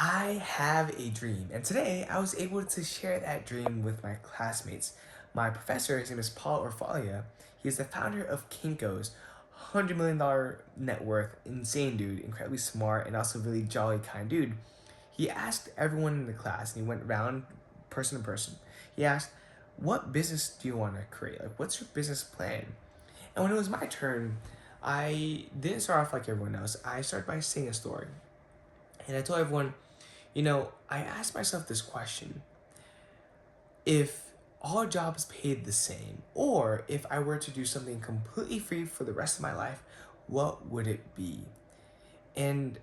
I have a dream, and today I was able to share that dream with my classmates. My professor, his name is Paul Orfalia. He is the founder of Kinko's $100 million net worth, insane dude, incredibly smart, and also really jolly, kind dude. He asked everyone in the class, and he went around person to person. He asked, "What business do you want to create? Like, what's your business plan?" And when it was my turn, I didn't start off like everyone else. I started by saying a story. And I told everyone, I asked myself this question: if all jobs paid the same, or if I were to do something completely free for the rest of my life, what would it be? And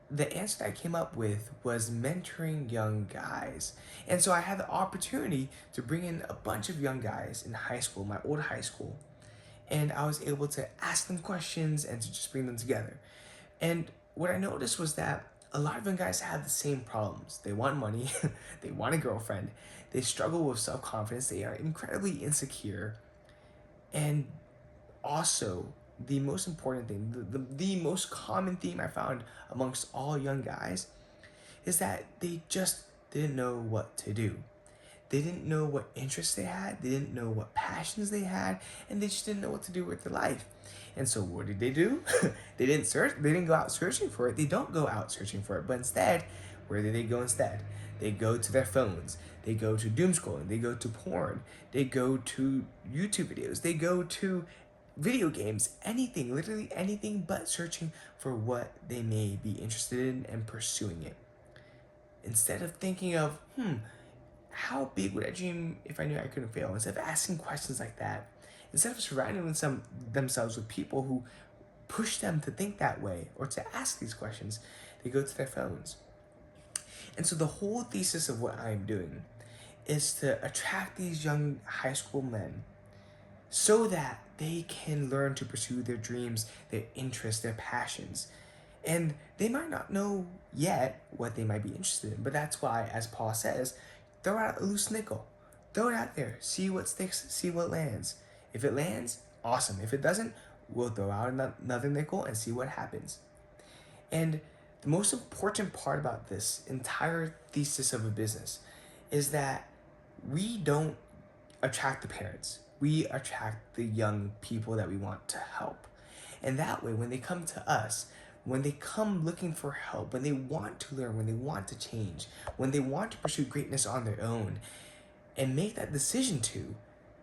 the answer that I came up with was mentoring young guys. And so I had the opportunity to bring in a bunch of young guys in high school, my old high school, and I was able to ask them questions and to just bring them together. And what I noticed was that a lot of young guys have the same problems. They want money, they want a girlfriend, they struggle with self confidence, they are incredibly insecure, and also, the most important thing, the most common theme I found amongst all young guys is that they just didn't know what to do. They didn't know what interests they had, they didn't know what passions they had, and they just didn't know what to do with their life. And so what did they do? They didn't go out searching for it. They don't go out searching for it, but instead, where do they go instead? They go to their phones. They go to doom scrolling. They go to porn. They go to YouTube videos. They go to video games, anything, literally anything but searching for what they may be interested in and pursuing it. Instead of thinking of, how big would I dream if I knew I couldn't fail? Instead of asking questions like that, instead of surrounding themselves with people who push them to think that way or to ask these questions, they go to their phones. And so the whole thesis of what I'm doing is to attract these young high school men so that they can learn to pursue their dreams, their interests, their passions. And they might not know yet what they might be interested in, but that's why, as Paul says, throw out a loose nickel. Throw it out there, see what sticks, see what lands. If it lands, awesome. If it doesn't, we'll throw out another nickel and see what happens. And the most important part about this entire thesis of a business is that we don't attract the parents. We attract the young people that we want to help. And that way, when they come to us, when they come looking for help, when they want to learn, when they want to change, when they want to pursue greatness on their own and make that decision to,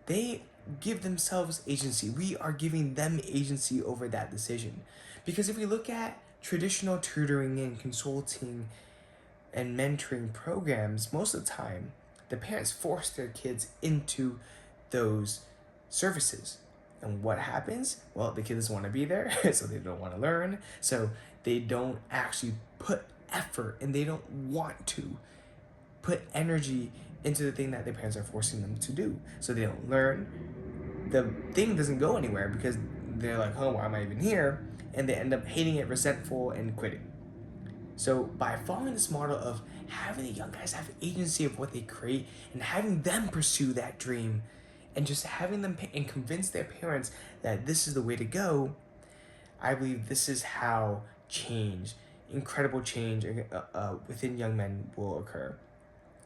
they give themselves agency. We are giving them agency over that decision. Because if we look at traditional tutoring and consulting and mentoring programs, most of the time, the parents force their kids into those services. And what happens? Well, the kids want to be there, so they don't want to learn. So they don't actually put effort and they don't want to put energy into the thing that their parents are forcing them to do. So they don't learn. The thing doesn't go anywhere because they're like, oh, why am I even here? And they end up hating it, resentful, and quitting. So by following this model of having the young guys have agency of what they create and having them pursue that dream and just having them and convince their parents that this is the way to go, I believe this is how change, incredible change within young men will occur.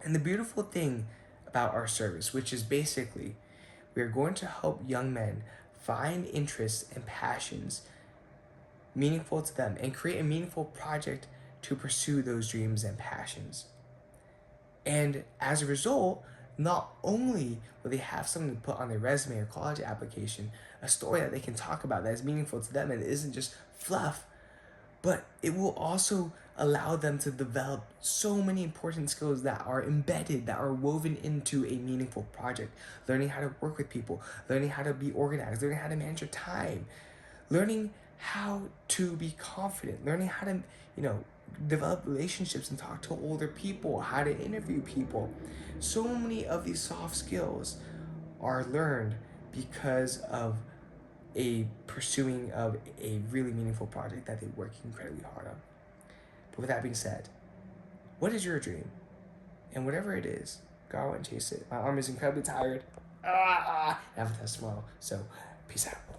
And the beautiful thing about our service, which is basically we are going to help young men find interests and passions meaningful to them and create a meaningful project to pursue those dreams and passions. And as a result, not only will they have something to put on their resume or college application, a story that they can talk about that is meaningful to them and isn't just fluff, but it will also allow them to develop so many important skills that are embedded, that are woven into a meaningful project. Learning how to work with people, learning how to be organized, learning how to manage your time, learning how to be confident, learning how to, develop relationships and talk to older people, how to interview people. So many of these soft skills are learned because of a pursuing of a really meaningful project that they work incredibly hard on. But with that being said, what is your dream? And whatever it is, go out and chase it. My arm is incredibly tired. I have a test tomorrow, so peace out.